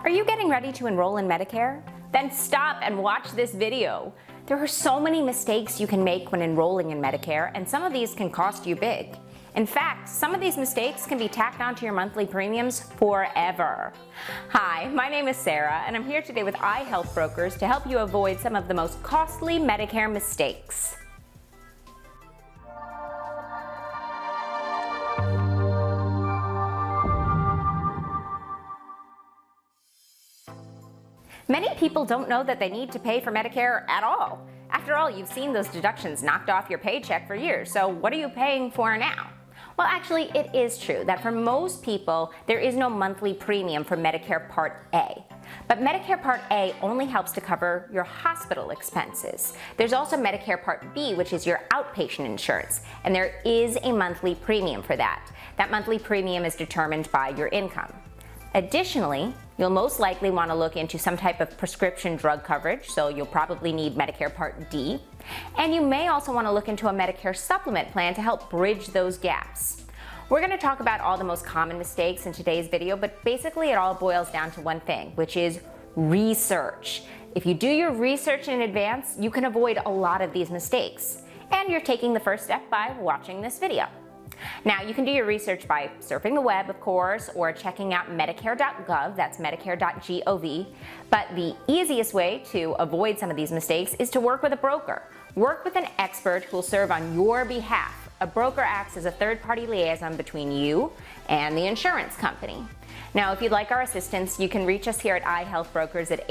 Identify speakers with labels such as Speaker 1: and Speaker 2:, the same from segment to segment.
Speaker 1: Are you getting ready to enroll in Medicare? Then stop and watch this video. There are so many mistakes you can make when enrolling in Medicare, and some of these can cost you big. In fact, some of these mistakes can be tacked onto your monthly premiums forever. Hi, my name is Sarah, and I'm here today with iHealth Brokers to help you avoid some of the most costly Medicare mistakes. Many people don't know that they need to pay for Medicare at all. After all, you've seen those deductions knocked off your paycheck for years, so what are you paying for now? Well, actually, it is true that for most people, there is no monthly premium for Medicare Part A. But Medicare Part A only helps to cover your hospital expenses. There's also Medicare Part B, which is your outpatient insurance, and there is a monthly premium for that. That monthly premium is determined by your income. Additionally, you'll most likely want to look into some type of prescription drug coverage, so you'll probably need Medicare Part D. And you may also want to look into a Medicare supplement plan to help bridge those gaps. We're going to talk about all the most common mistakes in today's video, but basically it all boils down to one thing, which is research. If you do your research in advance, you can avoid a lot of these mistakes. And you're taking the first step by watching this video. Now, you can do your research by surfing the web, of course, or checking out Medicare.gov, that's Medicare.gov, but the easiest way to avoid some of these mistakes is to work with a broker. Work with an expert who will serve on your behalf. A broker acts as a third-party liaison between you and the insurance company. Now, if you'd like our assistance, you can reach us here at iHealth Brokers at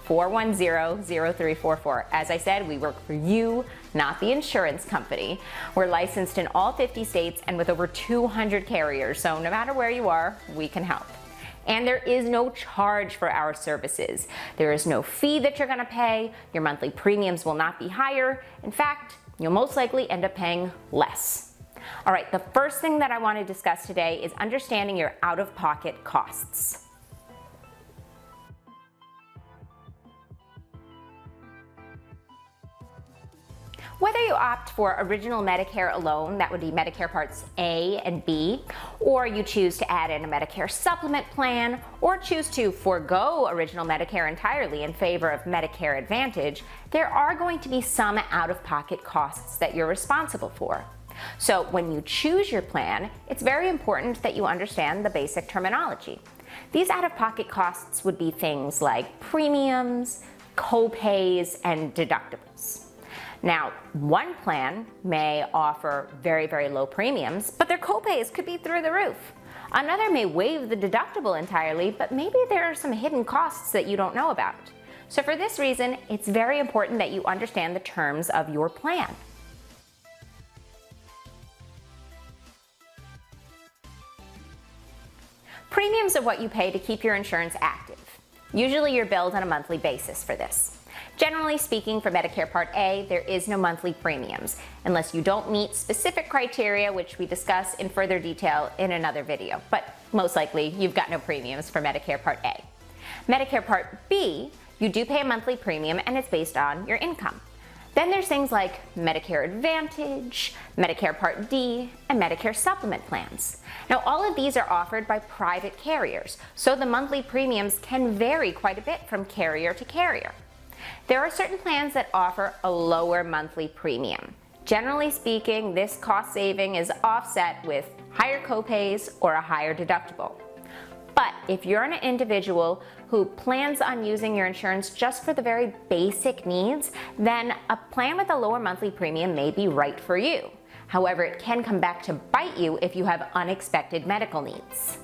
Speaker 1: 888-410-0344. As I said, we work for you, not the insurance company. We're licensed in all 50 states and with over 200 carriers, so no matter where you are, we can help. And there is no charge for our services. There is no fee that you're going to pay. Your monthly premiums will not be higher. In fact, you'll most likely end up paying less. All right, the first thing that I want to discuss today is understanding your out-of-pocket costs. Whether you opt for original Medicare alone, that would be Medicare Parts A and B, or you choose to add in a Medicare supplement plan, or choose to forego original Medicare entirely in favor of Medicare Advantage, there are going to be some out-of-pocket costs that you're responsible for. So when you choose your plan, it's very important that you understand the basic terminology. These out-of-pocket costs would be things like premiums, copays, and deductibles. Now, one plan may offer very, very low premiums, but their copays could be through the roof. Another may waive the deductible entirely, but maybe there are some hidden costs that you don't know about. So for this reason, it's very important that you understand the terms of your plan. Premiums are what you pay to keep your insurance active. Usually you're billed on a monthly basis for this. Generally speaking, for Medicare Part A, there is no monthly premiums, unless you don't meet specific criteria, which we discuss in further detail in another video. But most likely, you've got no premiums for Medicare Part A. Medicare Part B, you do pay a monthly premium, and it's based on your income. Then there's things like Medicare Advantage, Medicare Part D, and Medicare Supplement plans. Now, all of these are offered by private carriers, so the monthly premiums can vary quite a bit from carrier to carrier. There are certain plans that offer a lower monthly premium. Generally speaking, this cost saving is offset with higher copays or a higher deductible. But if you're an individual who plans on using your insurance just for the very basic needs, then a plan with a lower monthly premium may be right for you. However, it can come back to bite you if you have unexpected medical needs.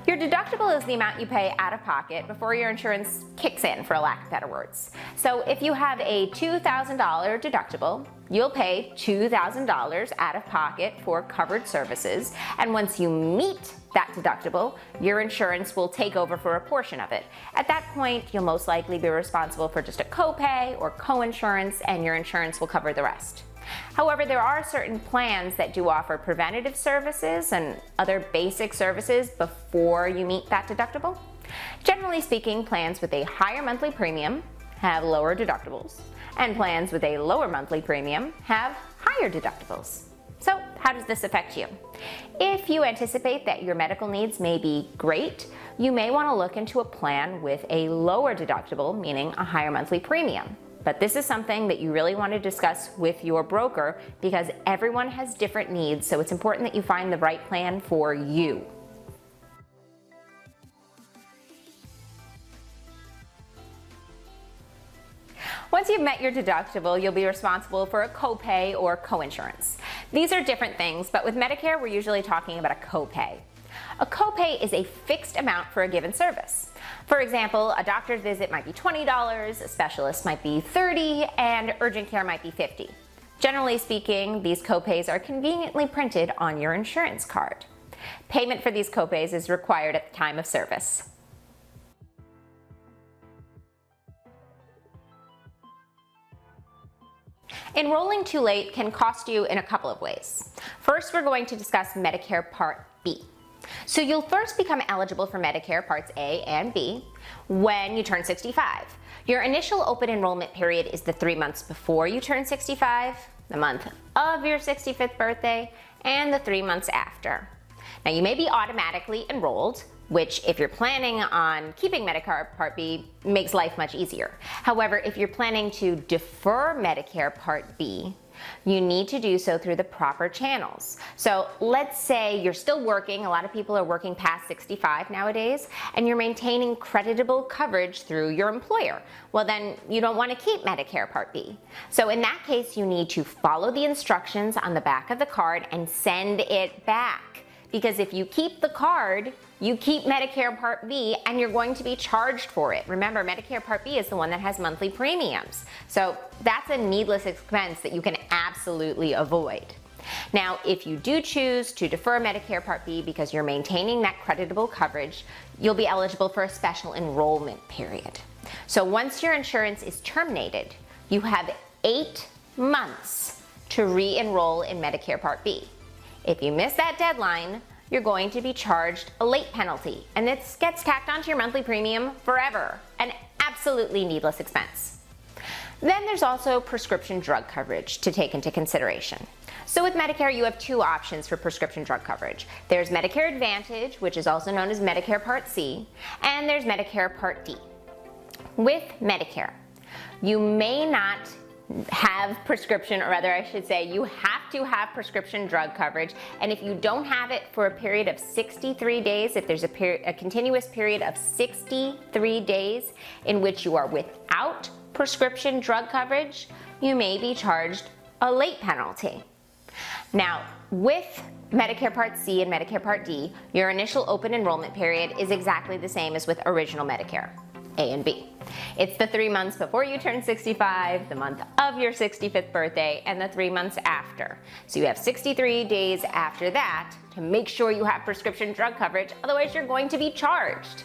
Speaker 1: Your deductible is the amount you pay out of pocket before your insurance kicks in, for lack of better words. So if you have a $2,000 deductible, you'll pay $2,000 out of pocket for covered services, and once you meet that deductible, your insurance will take over for a portion of it. At that point, you'll most likely be responsible for just a copay or co-insurance, and your insurance will cover the rest. However, there are certain plans that do offer preventative services and other basic services before you meet that deductible. Generally speaking, plans with a higher monthly premium have lower deductibles, and plans with a lower monthly premium have higher deductibles. So how does this affect you? If you anticipate that your medical needs may be great, you may want to look into a plan with a lower deductible, meaning a higher monthly premium. But this is something that you really want to discuss with your broker because everyone has different needs, so it's important that you find the right plan for you. Once you've met your deductible, you'll be responsible for a copay or coinsurance. These are different things, but with Medicare, we're usually talking about a copay. A copay is a fixed amount for a given service. For example, a doctor's visit might be $20, a specialist might be $30, and urgent care might be $50. Generally speaking, these copays are conveniently printed on your insurance card. Payment for these copays is required at the time of service. Enrolling too late can cost you in a couple of ways. First, we're going to discuss Medicare Part B. So you'll first become eligible for Medicare Parts A and B when you turn 65. Your initial open enrollment period is the 3 months before you turn 65, the month of your 65th birthday, and the 3 months after. Now you may be automatically enrolled, which if you're planning on keeping Medicare Part B makes life much easier. However, if you're planning to defer Medicare Part B, you need to do so through the proper channels. So let's say you're still working, a lot of people are working past 65 nowadays, and you're maintaining creditable coverage through your employer. Well then, you don't want to keep Medicare Part B. So in that case, you need to follow the instructions on the back of the card and send it back. Because if you keep the card, you keep Medicare Part B and you're going to be charged for it. Remember, Medicare Part B is the one that has monthly premiums. So that's a needless expense that you can absolutely avoid. Now, if you do choose to defer Medicare Part B because you're maintaining that creditable coverage, you'll be eligible for a special enrollment period. So once your insurance is terminated, you have 8 months to re-enroll in Medicare Part B. If you miss that deadline, you're going to be charged a late penalty, and this gets tacked onto your monthly premium forever, an absolutely needless expense. Then there's also prescription drug coverage to take into consideration. So with Medicare, you have 2 options for prescription drug coverage. There's Medicare Advantage, which is also known as Medicare Part C, and there's Medicare Part D. With Medicare, you may not have prescription, or rather I should say you have to have prescription drug coverage, and if you don't have it for a period of 63 days, if there's a continuous period of 63 days in which you are without prescription drug coverage, you may be charged a late penalty. Now, with Medicare Part C and Medicare Part D, your initial open enrollment period is exactly the same as with original Medicare, A and B. It's the 3 months before you turn 65, the month of your 65th birthday, and the 3 months after. So you have 63 days after that to make sure you have prescription drug coverage, otherwise you're going to be charged.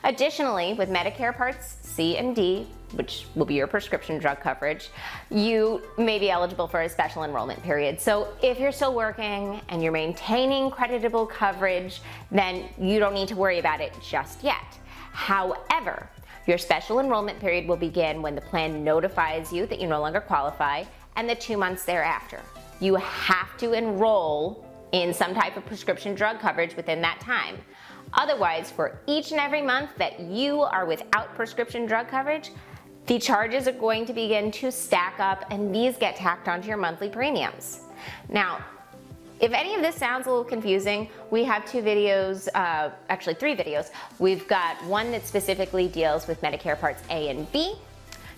Speaker 1: Additionally, with Medicare Parts C and D, which will be your prescription drug coverage, you may be eligible for a special enrollment period. So if you're still working and you're maintaining creditable coverage, then you don't need to worry about it just yet. However, your special enrollment period will begin when the plan notifies you that you no longer qualify, and the 2 months thereafter. You have to enroll in some type of prescription drug coverage within that time. Otherwise, for each and every month that you are without prescription drug coverage, the charges are going to begin to stack up, and these get tacked onto your monthly premiums. Now, if any of this sounds a little confusing, we have 2 videos, actually 3 videos. We've got one that specifically deals with Medicare Parts A and B.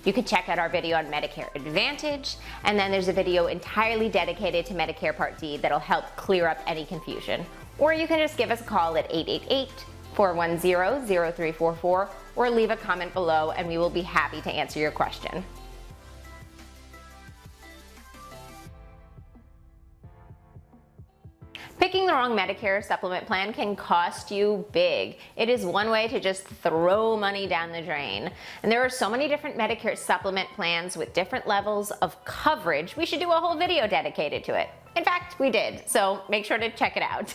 Speaker 1: You can check out our video on Medicare Advantage, and then there's a video entirely dedicated to Medicare Part D that'll help clear up any confusion. Or you can just give us a call at 888-410-0344 or leave a comment below and we will be happy to answer your question. Picking the wrong Medicare supplement plan can cost you big. It is one way to just throw money down the drain. And there are so many different Medicare supplement plans with different levels of coverage. We should do a whole video dedicated to it. In fact, we did, so make sure to check it out.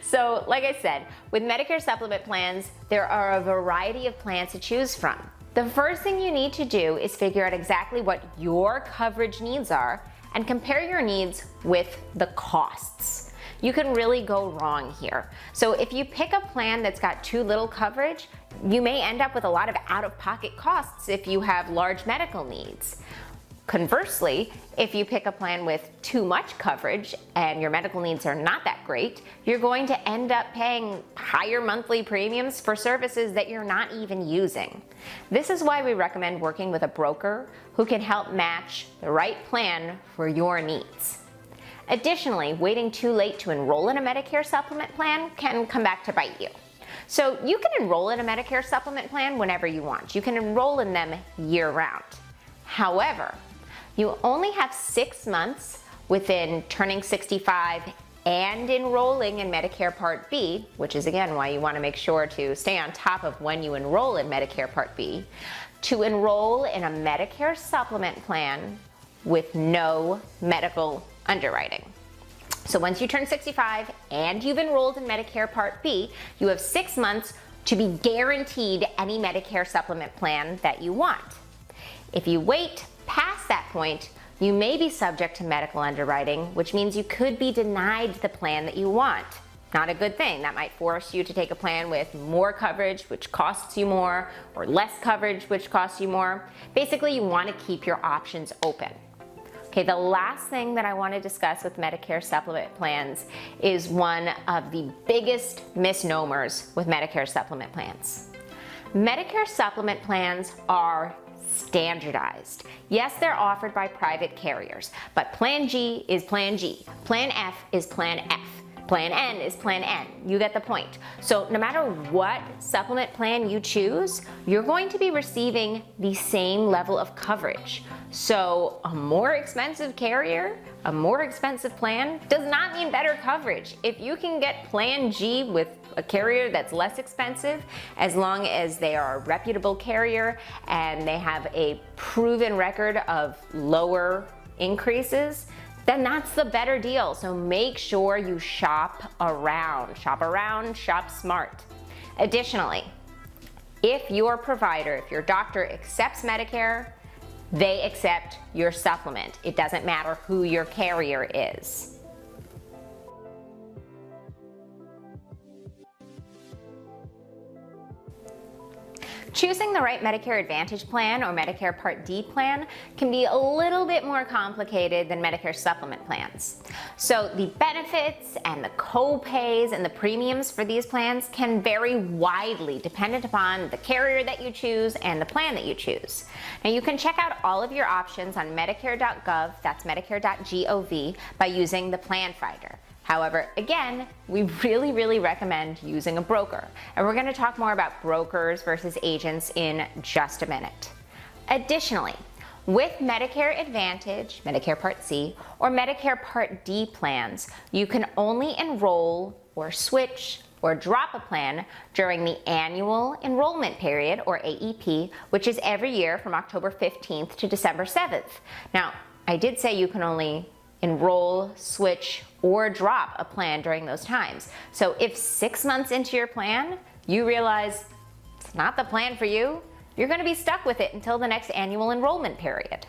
Speaker 1: So, like I said, with Medicare supplement plans, there are a variety of plans to choose from. The first thing you need to do is figure out exactly what your coverage needs are and compare your needs with the costs. You can really go wrong here. So if you pick a plan that's got too little coverage, you may end up with a lot of out-of-pocket costs if you have large medical needs. Conversely, if you pick a plan with too much coverage and your medical needs are not that great, you're going to end up paying higher monthly premiums for services that you're not even using. This is why we recommend working with a broker who can help match the right plan for your needs. Additionally, waiting too late to enroll in a Medicare supplement plan can come back to bite you. So you can enroll in a Medicare supplement plan whenever you want. You can enroll in them year-round. However, you only have 6 months within turning 65 and enrolling in Medicare Part B, which is again why you want to make sure to stay on top of when you enroll in Medicare Part B, to enroll in a Medicare supplement plan with no medical underwriting. So once you turn 65 and you've enrolled in Medicare Part B, you have 6 months to be guaranteed any Medicare supplement plan that you want. If you wait past that point, you may be subject to medical underwriting, which means you could be denied the plan that you want. Not a good thing. That might force you to take a plan with more coverage, which costs you more, or less coverage, which costs you more. Basically, you want to keep your options open. Okay, the last thing that I want to discuss with Medicare supplement plans is one of the biggest misnomers with Medicare supplement plans. Medicare supplement plans are standardized. Yes, they're offered by private carriers, but Plan G is Plan G, Plan F is Plan F, Plan N is Plan N. You get the point. So no matter what supplement plan you choose, you're going to be receiving the same level of coverage. So a more expensive carrier, a more expensive plan does not mean better coverage. If you can get Plan G with a carrier that's less expensive, as long as they are a reputable carrier and they have a proven record of lower increases, then that's the better deal. So make sure you shop around, shop smart. Additionally, if your provider, if your doctor accepts Medicare, they accept your supplement. It doesn't matter who your carrier is. Choosing the right Medicare Advantage plan or Medicare Part D plan can be a little bit more complicated than Medicare supplement plans. So the benefits and the copays and the premiums for these plans can vary widely dependent upon the carrier that you choose and the plan that you choose. Now you can check out all of your options on Medicare.gov, that's Medicare.gov, by using the Plan Finder. However, again, we really recommend using a broker. And we're going to talk more about brokers versus agents in just a minute. Additionally, with Medicare Advantage, Medicare Part C, or Medicare Part D plans, you can only enroll or switch or drop a plan during the annual enrollment period, or AEP, which is every year from October 15th to December 7th. Now, I did say you can only enroll, switch, or drop a plan during those times. So if 6 months into your plan, you realize it's not the plan for you, you're going to be stuck with it until the next annual enrollment period.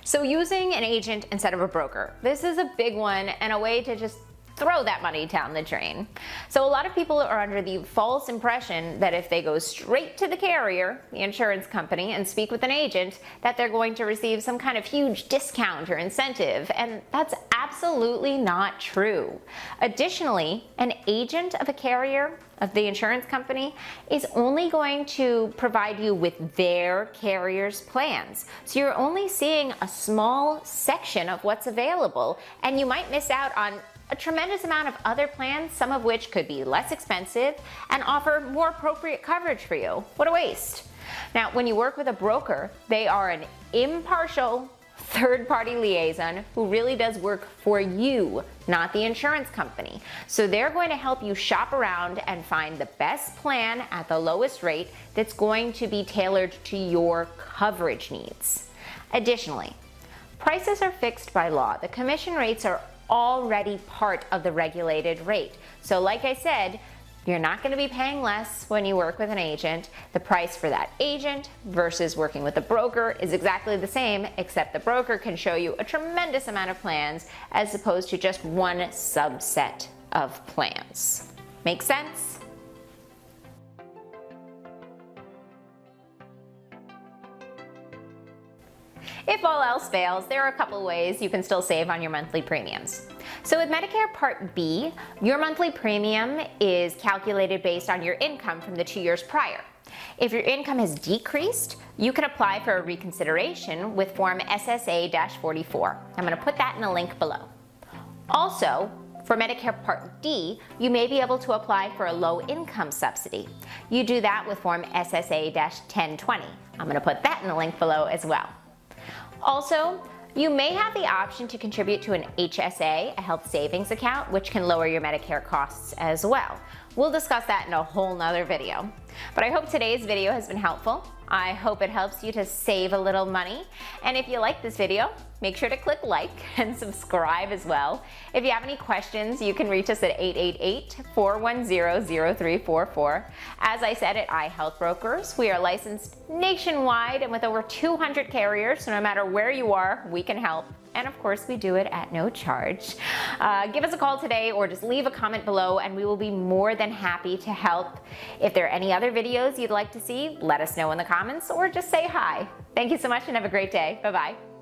Speaker 1: So using an agent instead of a broker, this is a big one and a way to just throw that money down the drain. So a lot of people are under the false impression that if they go straight to the carrier, the insurance company, and speak with an agent, that they're going to receive some kind of huge discount or incentive, and that's absolutely not true. Additionally, an agent of a carrier, of the insurance company, is only going to provide you with their carrier's plans. So you're only seeing a small section of what's available, and you might miss out on a tremendous amount of other plans, some of which could be less expensive and offer more appropriate coverage for you. What a waste. Now, when you work with a broker, they are an impartial third-party liaison who really does work for you, not the insurance company. So they're going to help you shop around and find the best plan at the lowest rate that's going to be tailored to your coverage needs. Additionally, prices are fixed by law. The commission rates are already part of the regulated rate. So like I said, You're not going to be paying less when you work with an agent. The price for that agent versus working with a broker is exactly the same, except the broker can show you a tremendous amount of plans as opposed to just one subset of plans. Make sense? If all else fails, there are a couple ways you can still save on your monthly premiums. So with Medicare Part B, your monthly premium is calculated based on your income from the 2 years prior. If your income has decreased, you can apply for a reconsideration with Form SSA-44. I'm going to put that in a link below. Also, for Medicare Part D, you may be able to apply for a low-income subsidy. You do that with Form SSA-1020. I'm going to put that in the link below as well. Also, you may have the option to contribute to an HSA, a health savings account, which can lower your Medicare costs as well. We'll discuss that in a whole nother video. But I hope today's video has been helpful. I hope it helps you to save a little money. And if you like this video, make sure to click like and subscribe as well. If you have any questions, you can reach us at 888-410-0344. As I said at iHealth Brokers, we are licensed nationwide and with over 200 carriers, so no matter where you are, we can help. And of course, we do it at no charge. Give us a call today or just leave a comment below and we will be more than happy to help. If there are any other videos you'd like to see, let us know in the comments or just say hi. Thank you so much and have a great day. Bye-bye.